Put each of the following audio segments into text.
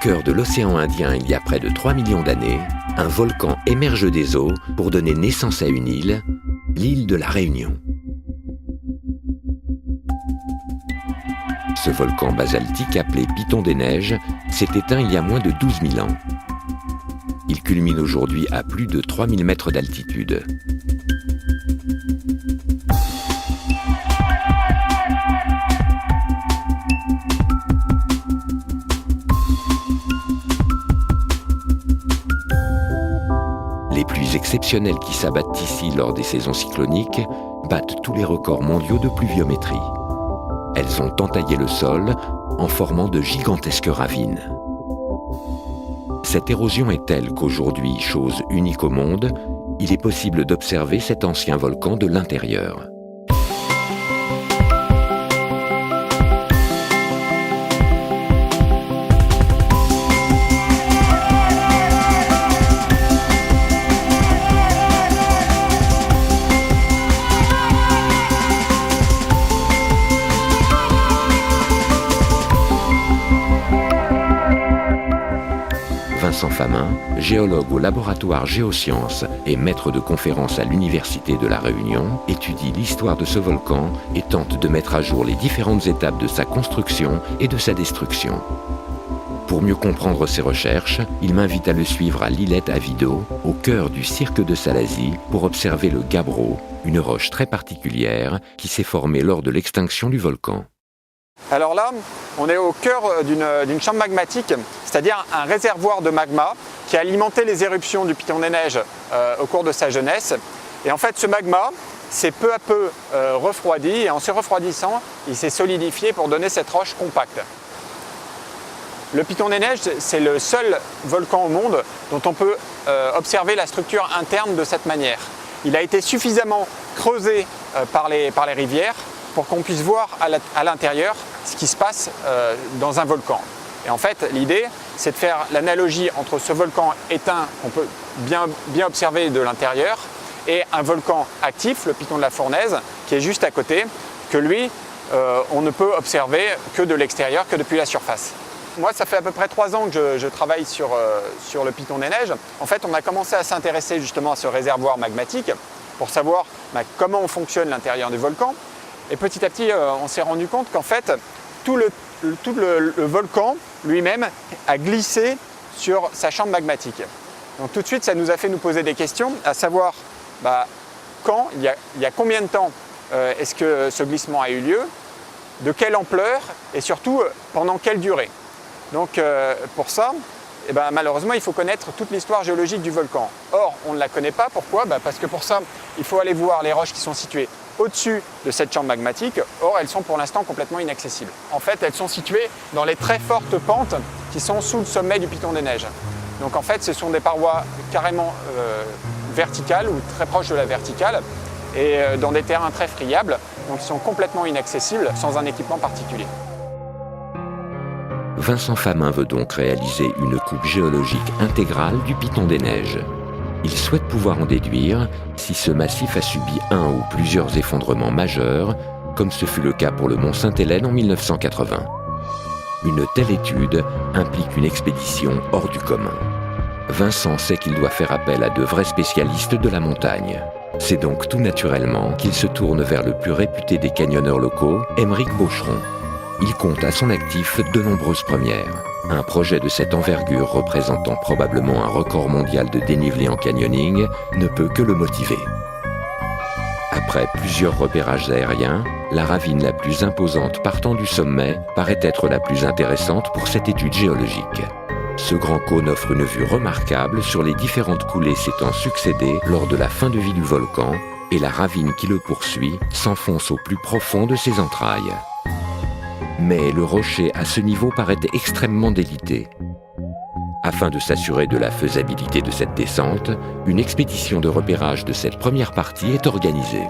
cœur de l'océan Indien il y a près de 3 millions d'années, un volcan émerge des eaux pour donner naissance à une île, l'île de la Réunion. Ce volcan basaltique appelé Piton des Neiges s'est éteint il y a moins de 12 000 ans. Il culmine aujourd'hui à plus de 3000 mètres d'altitude. Les pluies exceptionnelles qui s'abattent ici lors des saisons cycloniques battent tous les records mondiaux de pluviométrie. Elles ont entaillé le sol en formant de gigantesques ravines. Cette érosion est telle qu'aujourd'hui, chose unique au monde, il est possible d'observer cet ancien volcan de l'intérieur. Vincent Famin, géologue au laboratoire Géosciences et maître de conférences à l'Université de La Réunion, étudie l'histoire de ce volcan et tente de mettre à jour les différentes étapes de sa construction et de sa destruction. Pour mieux comprendre ses recherches, il m'invite à le suivre à l'Îlette à Vido, au cœur du cirque de Salazie, pour observer le gabbro, une roche très particulière qui s'est formée lors de l'extinction du volcan. Alors là, on est au cœur d'une chambre magmatique, c'est-à-dire un réservoir de magma qui a alimenté les éruptions du Piton des Neiges au cours de sa jeunesse. Et en fait, ce magma s'est peu à peu refroidi et en se refroidissant, il s'est solidifié pour donner cette roche compacte. Le Piton des Neiges, c'est le seul volcan au monde dont on peut observer la structure interne de cette manière. Il a été suffisamment creusé par les rivières pour qu'on puisse voir à l'intérieur ce qui se passe dans un volcan. Et en fait, l'idée, c'est de faire l'analogie entre ce volcan éteint qu'on peut bien observer de l'intérieur et un volcan actif, le Piton de la Fournaise, qui est juste à côté, que lui, on ne peut observer que de l'extérieur, que depuis la surface. Moi, ça fait à peu près 3 ans que je travaille sur le Piton des Neiges. En fait, on a commencé à s'intéresser justement à ce réservoir magmatique pour savoir comment fonctionne l'intérieur du volcan. Et petit à petit, on s'est rendu compte qu'en fait, tout le volcan lui-même a glissé sur sa chambre magmatique. Donc tout de suite, ça nous a fait nous poser des questions, à savoir quand, il y a combien de temps est-ce que ce glissement a eu lieu, de quelle ampleur et surtout pendant quelle durée. Donc pour ça, malheureusement, il faut connaître toute l'histoire géologique du volcan. Or, on ne la connaît pas. Pourquoi ? Parce que pour ça, il faut aller voir les roches qui sont situées au-dessus de cette chambre magmatique. Or, elles sont pour l'instant complètement inaccessibles. En fait, elles sont situées dans les très fortes pentes qui sont sous le sommet du Piton des Neiges. Donc en fait, ce sont des parois carrément verticales ou très proches de la verticale et dans des terrains très friables, donc ils sont complètement inaccessibles sans un équipement particulier. Vincent Famin veut donc réaliser une coupe géologique intégrale du Piton des Neiges. Il souhaite pouvoir en déduire si ce massif a subi un ou plusieurs effondrements majeurs, comme ce fut le cas pour le mont Sainte-Hélène en 1980. Une telle étude implique une expédition hors du commun. Vincent sait qu'il doit faire appel à de vrais spécialistes de la montagne. C'est donc tout naturellement qu'il se tourne vers le plus réputé des canyonneurs locaux, Aymeric Bocheron. Il compte à son actif de nombreuses premières. Un projet de cette envergure représentant probablement un record mondial de dénivelé en canyoning ne peut que le motiver. Après plusieurs repérages aériens, la ravine la plus imposante partant du sommet paraît être la plus intéressante pour cette étude géologique. Ce grand cône offre une vue remarquable sur les différentes coulées s'étant succédé lors de la fin de vie du volcan et la ravine qui le poursuit s'enfonce au plus profond de ses entrailles. Mais le rocher à ce niveau paraît extrêmement délité. Afin de s'assurer de la faisabilité de cette descente, une expédition de repérage de cette première partie est organisée.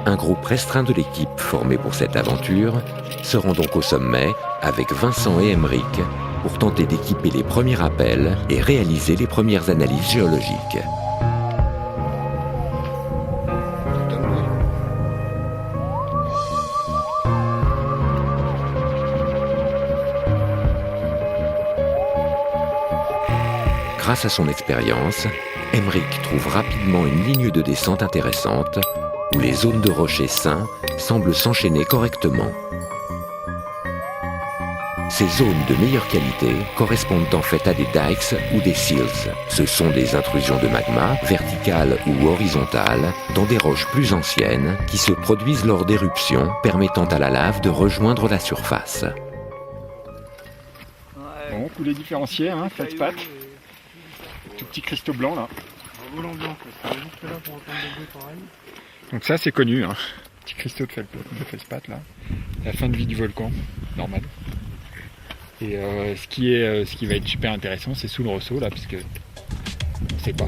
Un groupe restreint de l'équipe formé pour cette aventure se rend donc au sommet avec Vincent et Aymeric pour tenter d'équiper les premiers rappels et réaliser les premières analyses géologiques. Grâce à son expérience, Emmerich trouve rapidement une ligne de descente intéressante où les zones de rochers sains semblent s'enchaîner correctement. Ces zones de meilleure qualité correspondent en fait à des dikes ou des sills. Ce sont des intrusions de magma, verticales ou horizontales, dans des roches plus anciennes qui se produisent lors d'éruptions permettant à la lave de rejoindre la surface. Bon, coulée différenciée, hein, feldspath. Tout petit cristaux blancs là. Donc ça c'est connu, hein. Petit cristaux de feldspath là. La fin de vie du volcan, normal. Et ce qui va être super intéressant, c'est sous le ressaut là, puisque on ne sait pas.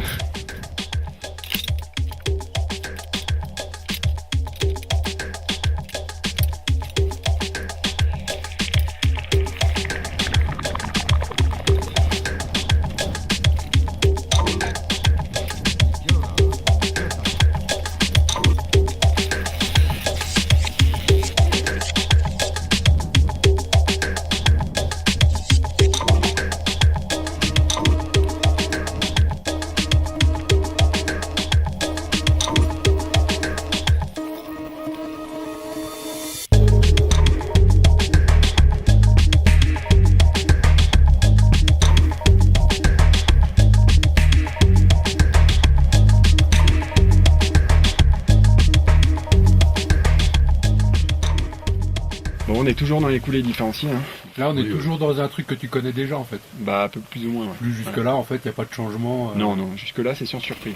Bon, on est toujours dans les coulées différenciées. Hein. Là, on est toujours dans un truc que tu connais déjà, en fait. Bah, un peu plus ou moins. Ouais. Plus jusque-là, en fait, il n'y a pas de changement. Non, jusque-là, c'est sur surprise.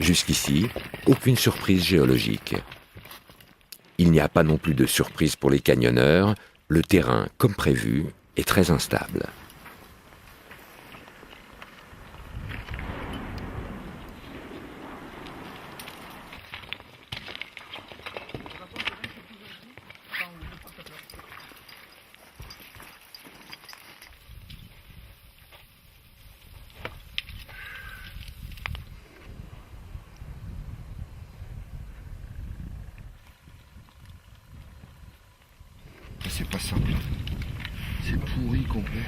Jusqu'ici, aucune surprise géologique. Il n'y a pas non plus de surprise pour les canyonneurs. Le terrain, comme prévu, est très instable. C'est pas simple. C'est pourri complet.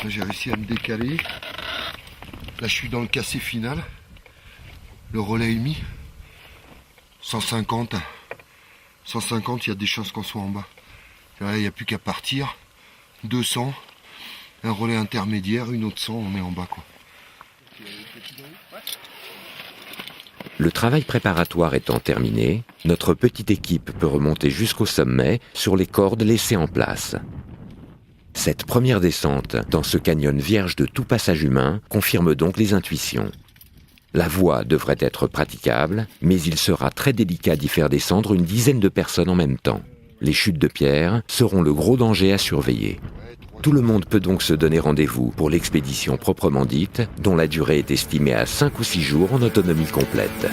Là, j'ai réussi à me décaler. Là, je suis dans le cassé final. Le relais est mis. 150. 150, il y a des chances qu'on soit en bas. Là, il n'y a plus qu'à partir. 200. Un relais intermédiaire, une autre 100, on est en bas, quoi. Le travail préparatoire étant terminé, notre petite équipe peut remonter jusqu'au sommet sur les cordes laissées en place. Cette première descente dans ce canyon vierge de tout passage humain confirme donc les intuitions. La voie devrait être praticable, mais il sera très délicat d'y faire descendre une dizaine de personnes en même temps. Les chutes de pierre seront le gros danger à surveiller. Tout le monde peut donc se donner rendez-vous pour l'expédition proprement dite, dont la durée est estimée à 5 ou 6 jours en autonomie complète.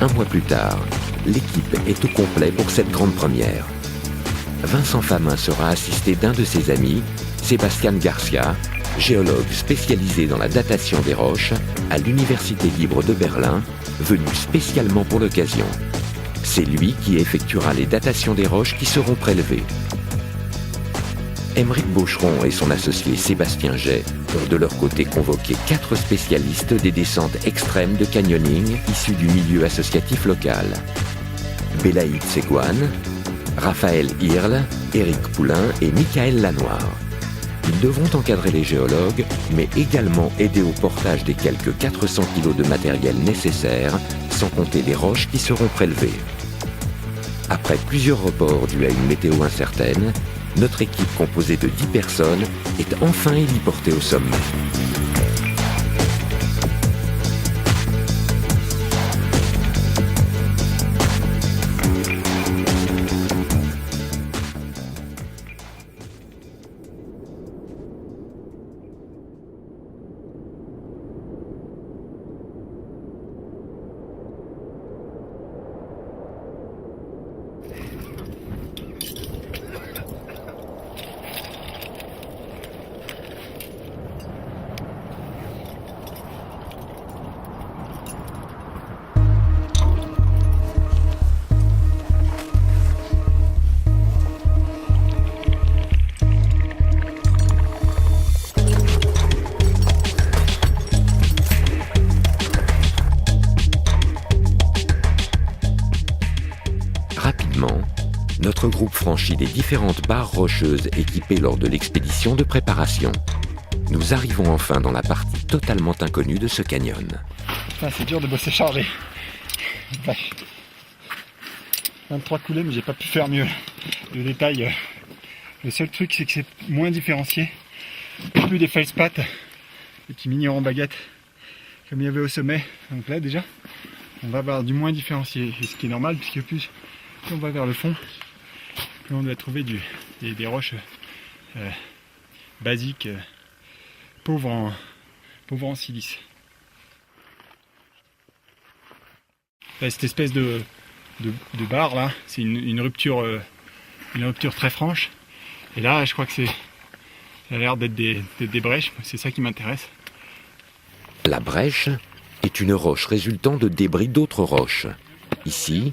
Un mois plus tard, l'équipe est au complet pour cette grande première. Vincent Famin sera assisté d'un de ses amis, Sébastien Garcia, géologue spécialisé dans la datation des roches à l'Université libre de Berlin, venu spécialement pour l'occasion. C'est lui qui effectuera les datations des roches qui seront prélevées. Emmerich Beaucheron et son associé Sébastien Jay ont de leur côté convoqué 4 spécialistes des descentes extrêmes de canyoning issus du milieu associatif local. Bélaïd Seguane, Raphaël Hirle, Éric Poulain et Michael Lanoir. Ils devront encadrer les géologues, mais également aider au portage des quelques 400 kg de matériel nécessaires, sans compter les roches qui seront prélevées. Après plusieurs reports dus à une météo incertaine, notre équipe composée de 10 personnes est enfin héliportée au sommet. notre groupe franchit les différentes barres rocheuses équipées lors de l'expédition de préparation. Nous arrivons enfin dans la partie totalement inconnue de ce canyon. Putain, c'est dur de bosser chargé. Vache. 23 coulées, mais j'ai pas pu faire mieux. Le détail, le seul truc, c'est que c'est moins différencié. Plus des feldspaths, des petits mini en baguettes, comme il y avait au sommet. Donc là, déjà, on va avoir du moins différencié. Et ce qui est normal, puisque plus on va vers le fond, plus on doit trouver des roches basiques, pauvres en silice. Là, cette espèce de barre là, c'est une rupture très franche. Et là, je crois que ça a l'air d'être des brèches. C'est ça qui m'intéresse. La brèche est une roche résultant de débris d'autres roches. Ici,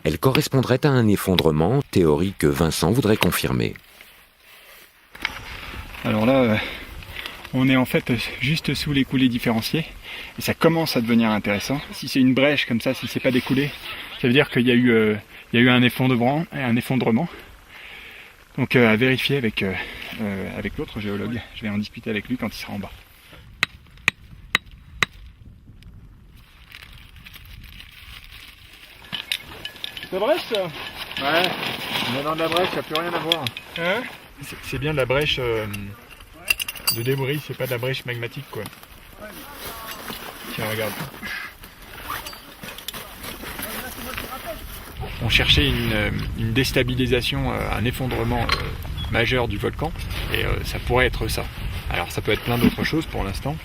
elle correspondrait à un effondrement, théorie que Vincent voudrait confirmer. Alors là, on est en fait juste sous les coulées différenciées. Et ça commence à devenir intéressant. Si c'est une brèche comme ça, si c'est pas des coulées, ça veut dire qu'il y a eu un effondrement. Donc à vérifier avec l'autre géologue. Je vais en discuter avec lui quand il sera en bas. C'est brèche ça? Ouais, mais dans de la brèche, ça n'a plus rien à voir. Hein? C'est bien de la brèche de débris, c'est pas de la brèche magmatique quoi. Tiens, regarde. On cherchait une déstabilisation, un effondrement majeur du volcan, et ça pourrait être ça. Alors ça peut être plein d'autres choses pour l'instant,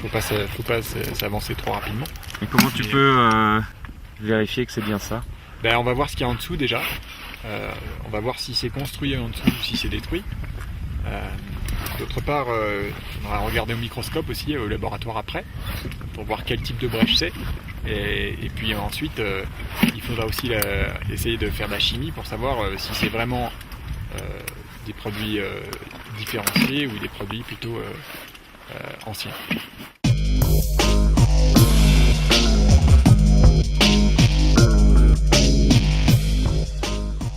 faut pas s'avancer trop rapidement. Et comment tu peux vérifier que c'est bien ça? Ben, on va voir ce qu'il y a en dessous déjà, on va voir si c'est construit en dessous ou si c'est détruit. D'autre part, on va regarder au microscope aussi, au laboratoire après, pour voir quel type de brèche c'est. Et puis ensuite, il faudra aussi essayer de faire de la chimie pour savoir si c'est vraiment des produits différenciés ou des produits plutôt anciens.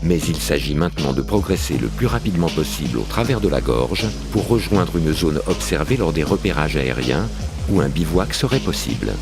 Mais il s'agit maintenant de progresser le plus rapidement possible au travers de la gorge pour rejoindre une zone observée lors des repérages aériens où un bivouac serait possible.